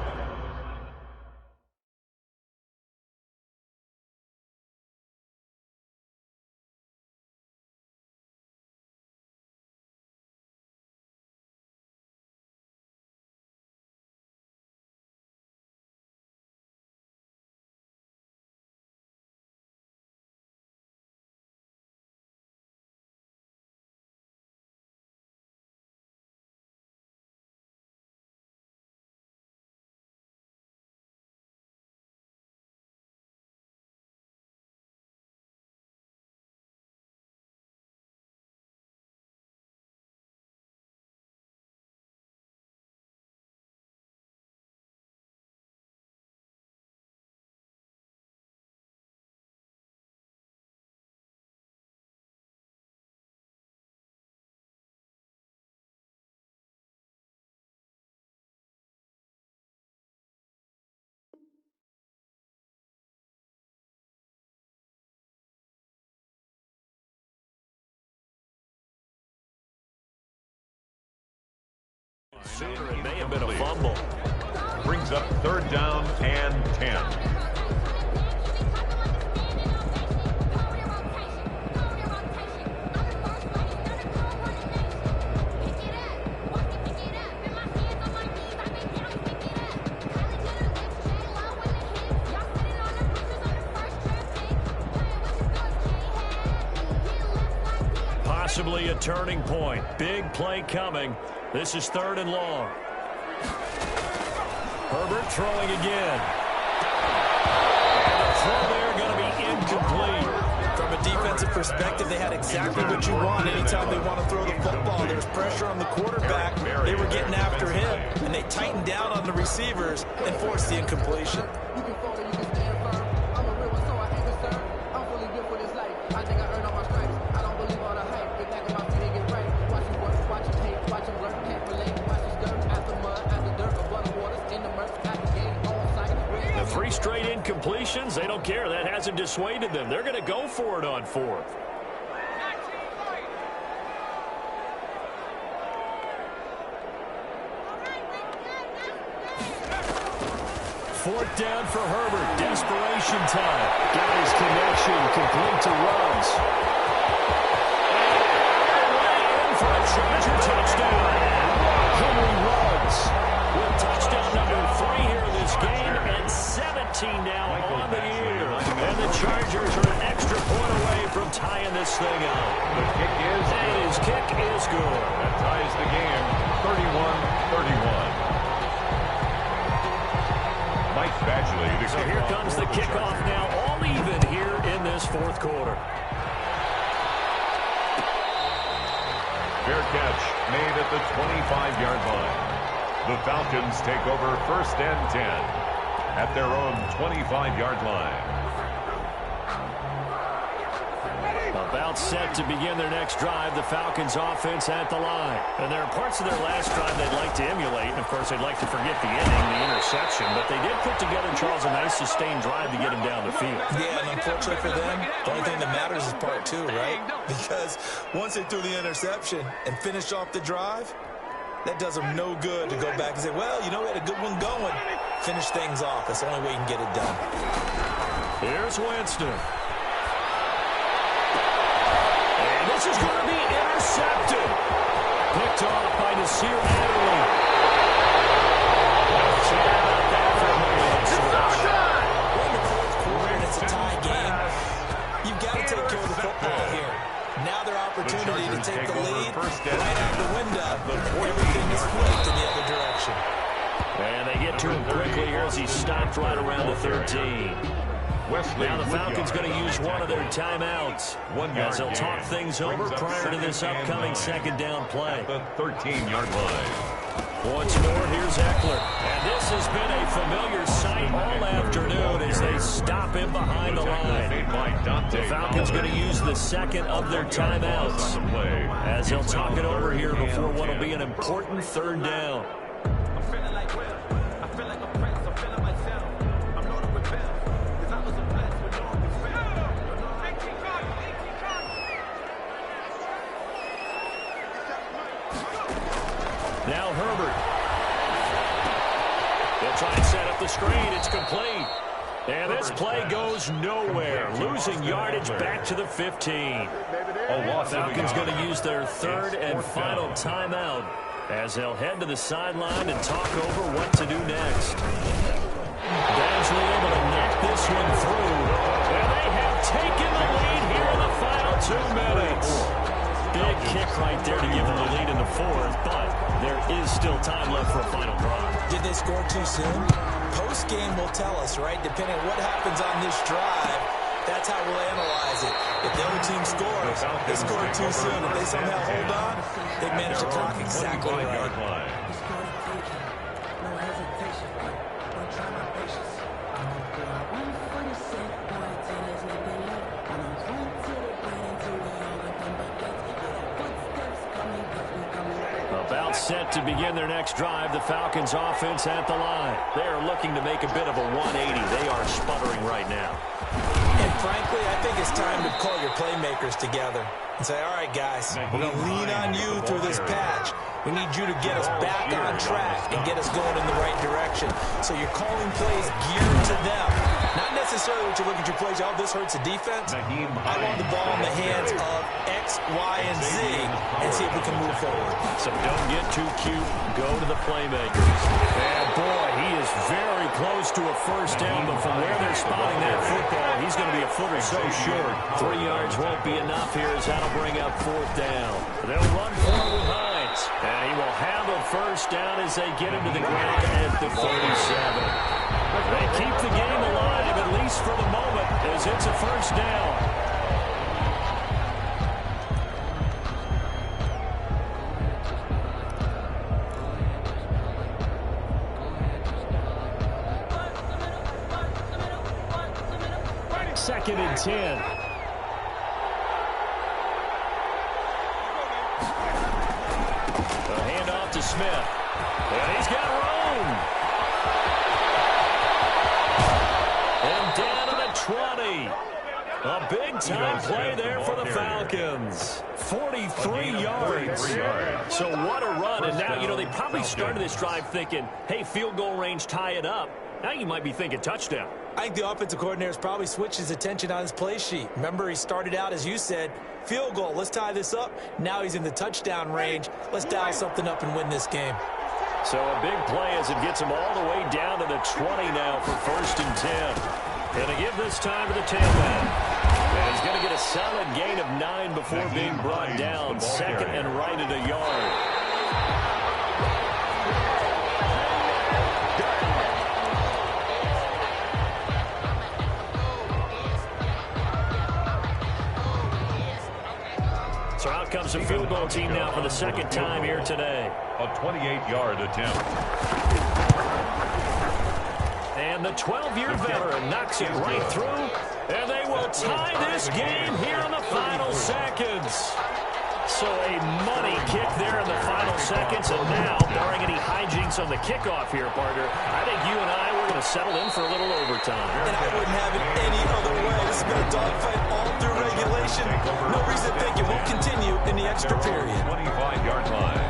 Sooner, it may have been a fumble. Brings up 3rd down and 10. Possibly a turning point. Big play coming. This is 3rd and long. Herbert throwing again. And the throw there going to be incomplete. From a defensive perspective, they had exactly what you want. Anytime they want to throw the football, there's pressure on the quarterback. They were getting after him, and they tightened down on the receivers and forced the incompletion. You can fall or you can stand firm. I'm a real one, so I ain't concerned. I'm fully good for this life. I think I earned all my stripes. I don't believe all the hype. Get back on my feet and get right. Watch him work, watch him hate, watch him learn. Can't relate, watch his skirt. After mud, after dirt, above the waters, in the murk. situations, they don't care. That hasn't dissuaded them. They're going to go for it on fourth. Fourth down for Herbert. Desperation time. Got his connection complete to Ruggs. And for a Charger touchdown. Henry Ruggs with touchdown number 3 here in this game, and 17 now on the year. And the Chargers are an extra point away from tying this thing up. The kick is good. And his kick is good. That ties the game 31-31. So here comes the kickoff now, all even here in this fourth quarter. Fair catch made at the 25-yard line. The Falcons take over first and 10 at their own 25-yard line. About set to begin their next drive, the Falcons offense at the line. And there are parts of their last drive they'd like to emulate. And, of course, they'd like to forget the inning, the interception. But they did put together, Charles, a nice sustained drive to get him down the field. Yeah, and unfortunately for them, the only thing that matters is part 2, right? Because once they threw the interception and finished off the drive, that does them no good to go back and say, well, you know, we had a good one going. Finish things off. That's the only way you can get it done. Here's Winston. This is going to be intercepted. Picked off by Nasir Adderley. We're in the fourth quarter, and it's a tie game. You've got to take care of the football here. Now their opportunity to take the lead right out the window. Everything is flipped in the other direction. And they get to him quickly here as he stopped right around the 13. Now the Falcons going to use one of their timeouts as they'll talk things over prior to this upcoming second down play. The 13-yard line. Once more, here's Eckler. And this has been a familiar sight all afternoon as they stop him behind the line. The Falcons going to use the second of their timeouts as they'll talk it over here before what will be an important third down. Now Herbert. They'll try and set up the screen. It's complete. And this play goes nowhere. Losing yardage back to the 15. Falcons going to use their third and final timeout as they'll head to the sideline and talk over what to do next. Badgley able to knock this one through. And they have taken the lead here in the final 2 minutes. Big kick right there to give them the lead in the fourth, but there is still time left for a final drive. Did they score too soon? Post-game will tell us, right? Depending on what happens on this drive, that's how we'll analyze it. If the other team scores, they scored too soon. If they somehow hold on, they manage the clock exactly right. About set to begin their next drive, the Falcons offense at the line. They are looking to make a bit of a 180. They are sputtering right now. And frankly, I think it's time to call your playmakers together and say, all right, guys, we're going to lean on you through this patch. We need you to get us back on track and get us going in the right direction. So you're calling plays geared to them. Not necessarily what you look at your plays, oh, this hurts the defense. I want the ball in the hands of X, Y, and Z and see if we can move forward. So don't get too cute. Go to the playmakers. And boy, he is very close to a first down, but from where they're spotting that football, he's going to be a foot or so short. 3 yards won't be enough here as that'll bring up fourth down. They'll run forward with Hines. And he will have a first down as they get him to the ground at the 37. They keep the game alive, at least for the moment, as it's a first down. Second and 10. To Smith. And he's got room. And down 20. A big-time play there for the Falcons. 43 yards. So what a run. And now, you know, they probably started this drive thinking, hey, field goal range, tie it up. Now you might be thinking touchdown. I think the offensive coordinator's probably switched his attention on his play sheet. Remember, he started out, as you said, field goal. Let's tie this up. Now he's in the touchdown range. Let's dial something up and win this game. So a big play as it gets him all the way down to the 20 now for 1st and 10. Going to give this time to the tailback. And he's going to get a solid gain of 9 before being brought down. 2nd and right at a yard. So out comes the field goal team now for the 2nd time here today. A 28-yard attempt. And the 12-year veteran knocks it right through. And they will tie this game here in the final seconds. So a money kick there in the final seconds. And now, barring any hijinks on the kickoff here, partner, I think you and I, we're going to settle in for a little overtime. And I wouldn't have it any other way. This has been a dogfight all through regulation. No reason to think it won't continue in the extra period. 25-yard line.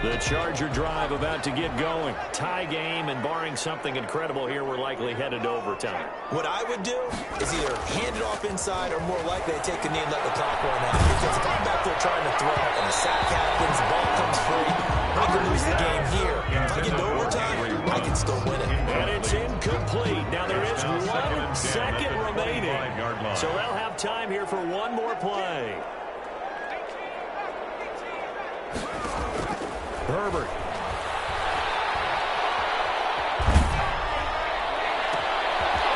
The Charger drive about to get going. Tie game, and barring something incredible here, we're likely headed to overtime. What I would do is either hand it off inside or more likely to take a knee and let the clock run out. Because if I'm back there trying to throw and a sack happens, the ball comes free, I can lose the game here. If I get to overtime, I can still win it. And it's incomplete. Now there is 1 second remaining. So they'll have time here for one more play. Herbert.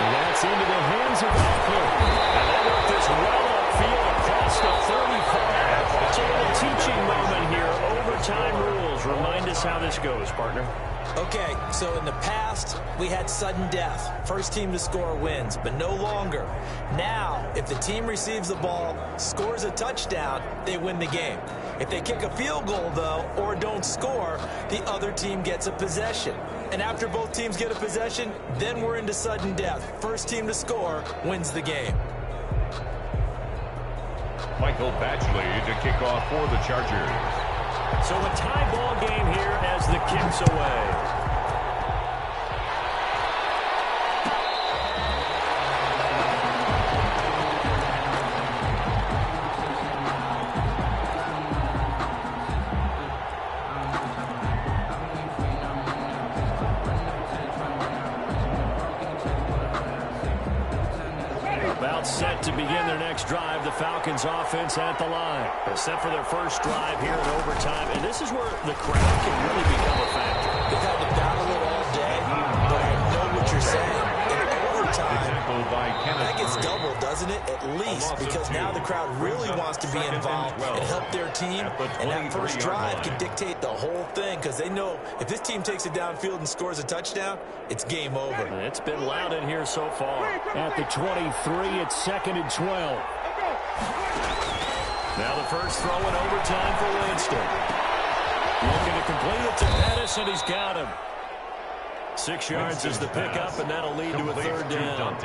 And that's into the hands of Eckler. And they work this well upfield across the 35. It's a little teaching moment here. Overtime rules. Remind us how this goes, partner. Okay, so in the past, we had sudden death. First team to score wins, but no longer. Now, if the team receives the ball, scores a touchdown, they win the game. If they kick a field goal, though, or don't score, the other team gets a possession. And after both teams get a possession, then we're into sudden death. First team to score wins the game. Michael Badgley to kick off for the Chargers. So a tie ball game here as the kick's away. About set to begin their next drive. The Falcons offense at the line. They're set for their first drive here in overtime. And this is where the crowd can really become a factor. They've had to battle it all day, but I know what you're saying. In overtime, that gets double, doesn't it? At least, because now the crowd really wants to be involved and help their team. And that first drive can dictate the whole thing, because they know if this team takes it downfield and scores a touchdown, it's game over. It's been loud in here so far. At the 23, it's 2nd and 12. Now the first throw in overtime for Winston. Looking to complete it to Pettis, and he's got him. 6 yards is the pickup, and that'll lead to a 3rd down.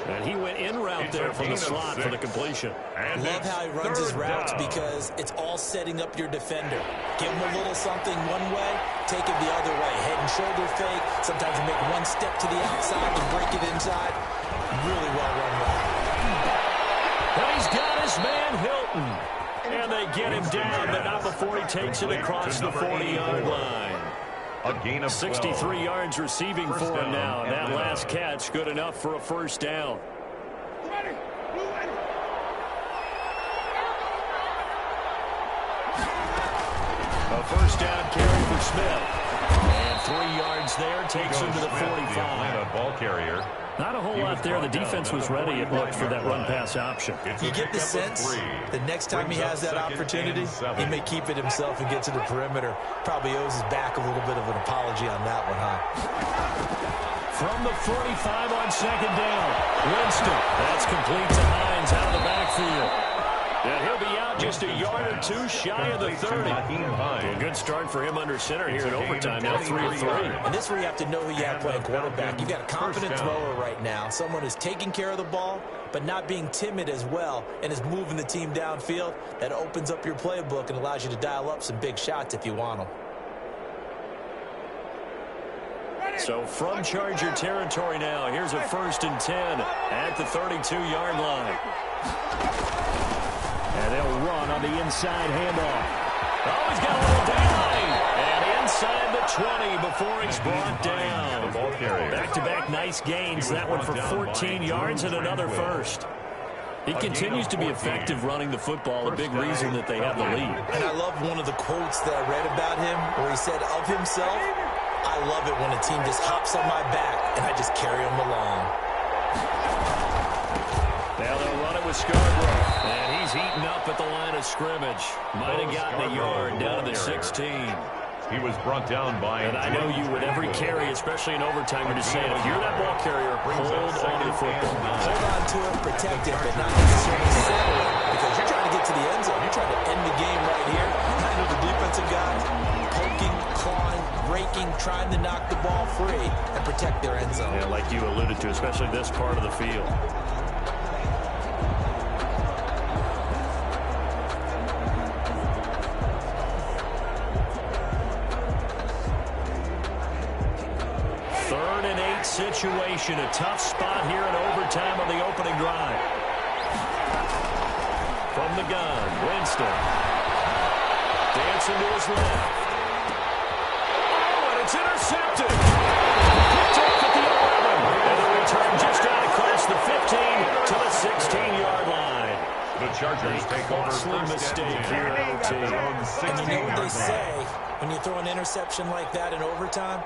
And he went in route there from the slot for the completion. Love how he runs his routes because it's all setting up your defender. Give him a little something one way, take it the other way. Head and shoulder fake. Sometimes you make one step to the outside and break it inside. Really well run route. And he's got his man Hilton. And they get him down, but not before he takes it across the 40-yard line. A gain of 63 yards receiving for him now. And that last catch good enough for a first down. A first down carry for Smith. And 3 yards there takes him to the 45. Ball carrier. Not a whole lot there. The defense was ready, it looked, for that run-pass option. You get the sense the next time he has that opportunity, he may keep it himself and get to the perimeter. Probably owes his back a little bit of an apology on that one, huh? From the 45 on 2nd down. Winston. That's complete to Hines out of the backfield. And he'll be out just a yard or two shy of the 30. A good start for him under center here in overtime. Now 3 of 3. And this is where you have to know who you have playing quarterback. You've got a confident thrower right now. Someone who's taking care of the ball, but not being timid as well, and is moving the team downfield. That opens up your playbook and allows you to dial up some big shots if you want them. So from Charger territory now, here's a 1st and 10 at the 32-yard line. And they'll run on the inside handoff. Oh, he's got a little daylight. And inside the 20 before he's brought down. Back-to-back nice gains. That one for 14 yards and another first. He continues to be effective running the football, a big reason that they have the lead. And I love one of the quotes that I read about him where he said of himself, I love it when a team just hops on my back and I just carry them along. Now they'll run it with Scarborough. And he's heating up at the line of scrimmage. Might have gotten a yard down to the 16. He was brought down by... And I know you with every carry, especially in overtime, you're just saying, if you're that ball carrier, hold on to the football. Hold on to it, protect it, but not necessarily settle it. Because you're trying to get to the end zone. You're trying to end the game right here. I know the defensive guys poking, clawing, raking, trying to knock the ball free and protect their end zone. Yeah, like you alluded to, especially this part of the field. Situation, a tough spot here in overtime on the opening drive. From the gun, Winston. Dancing to his left. Oh, and it's intercepted. Picked up at the 11. And the return just out across the 15 to the 16-yard line. The Chargers take over first mistake here at OT. And you know what they say when you throw an interception like that in overtime?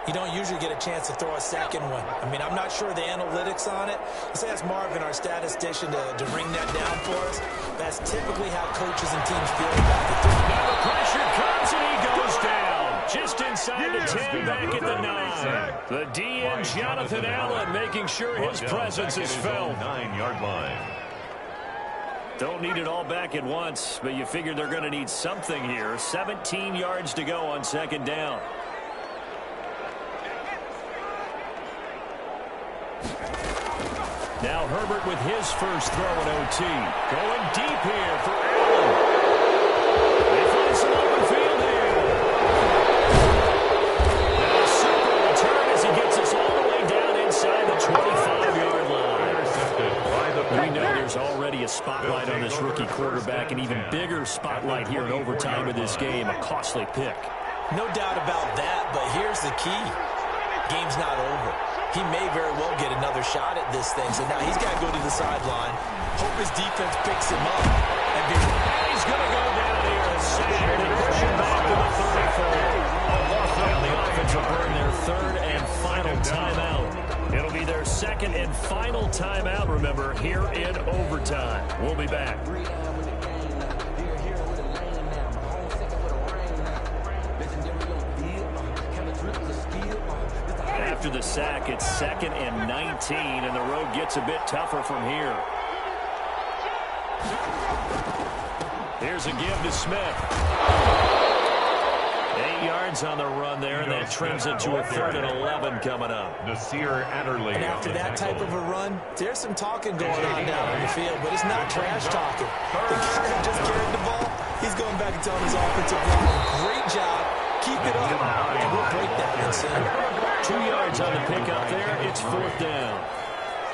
You don't usually get a chance to throw a second one. I mean, I'm not sure the analytics on it. Let's ask Marvin, our statistician, to ring that down for us. That's typically how coaches and teams feel about the throw. Now the pressure comes and he goes down. Just inside the 10, back at the 9. The DN, Jonathan Allen, making sure his presence is felt. 9-yard line. Don't need it all back at once, but you figure they're going to need something here. 17 yards to go on 2nd down. Now Herbert with his first throw at OT. Going deep here for Allen. They find some open field here. Now a super return as he gets us all the way down inside the 25-yard line. We know there's already a spotlight on this rookie quarterback, an even bigger spotlight here in overtime of this game. A costly pick. No doubt about that, but here's the key. Game's not over. He may very well get another shot at this thing. So now he's got to go to the sideline. Hope his defense picks him up. And he's going to go down here and sack and push him back to the 34. Now the offense will burn their 3rd and final timeout. It'll be their 2nd and final timeout, remember, here in overtime. We'll be back. After the sack, it's 2nd and 19, and the road gets a bit tougher from here. Here's a give to Smith. 8 yards on the run there, and that trims it to a 3rd and 11 coming up. Nasir Adderley. And after that type of a run, there's some talking going on down on the field, but it's not trash talking. The guy that just carried the ball, he's going back and telling his offensive line, great job, keep it up, and we'll break that one soon. 2 yards on the pickup there. It's 4th down.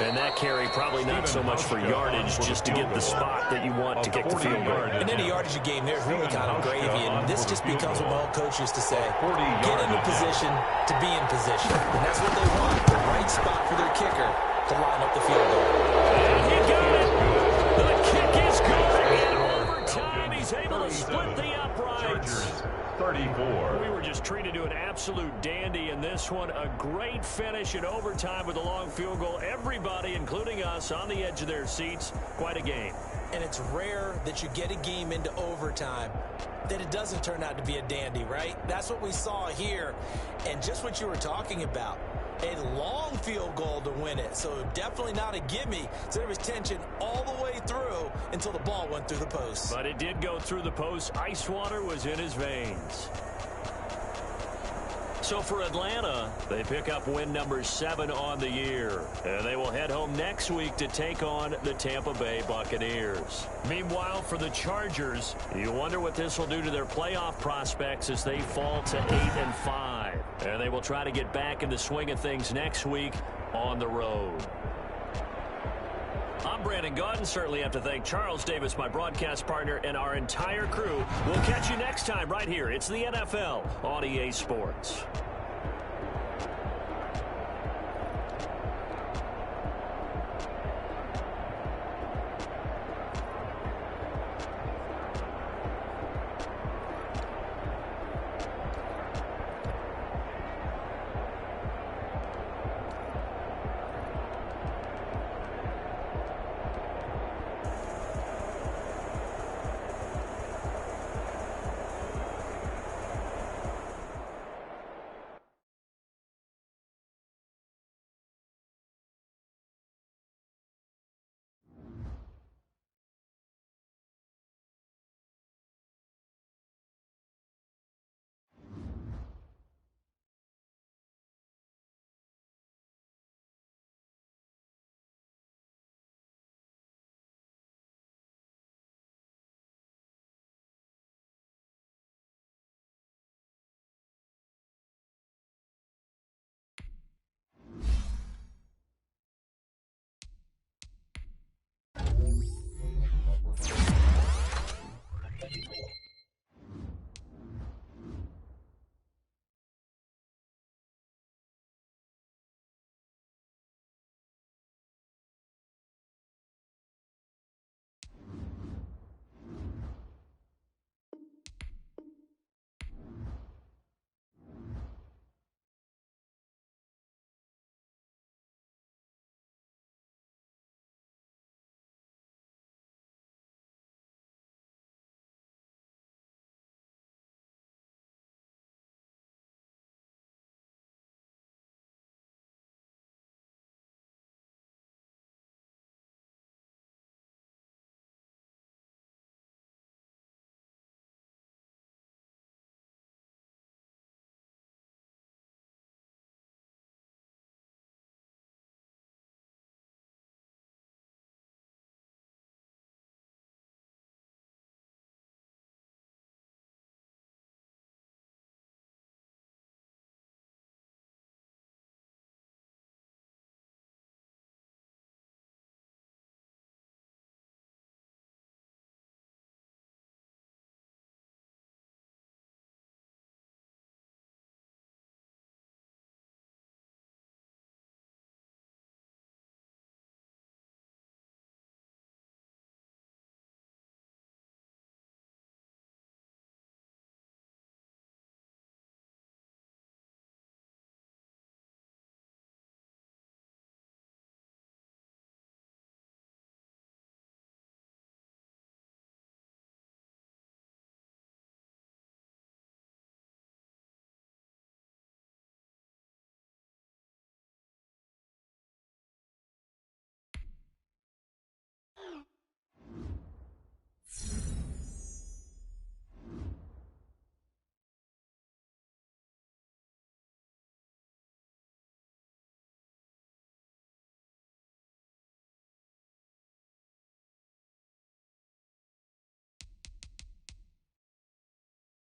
And that carry probably not so much for yardage, just to get the spot that you want to kick the field goal. And any yardage you gain there is really kind of gravy. And this just becomes what my old coach used to say. Get into position to be in position. And that's what they want. The right spot for their kicker to line up the field goal. And he got it. The kick is good. In overtime, he's able to split the uprights. 34. We were just treated to an absolute dandy in this one. A great finish in overtime with a long field goal. Everybody, including us, on the edge of their seats. Quite a game. And it's rare that you get a game into overtime that it doesn't turn out to be a dandy, right? That's what we saw here. And just what you were talking about. a long field goal to win it. So definitely not a gimme. So there was tension all the way through until the ball went through the post. But it did go through the post. Ice water was in his veins. So for Atlanta, they pick up win number 7 on the year. And they will head home next week to take on the Tampa Bay Buccaneers. Meanwhile, for the Chargers, you wonder what this will do to their playoff prospects as they fall to 8-5. And they will try to get back in the swing of things next week on the road. I'm Brandon Gaudin. Certainly have to thank Charles Davis, my broadcast partner, and our entire crew. We'll catch you next time right here. It's the NFL on EA Sports.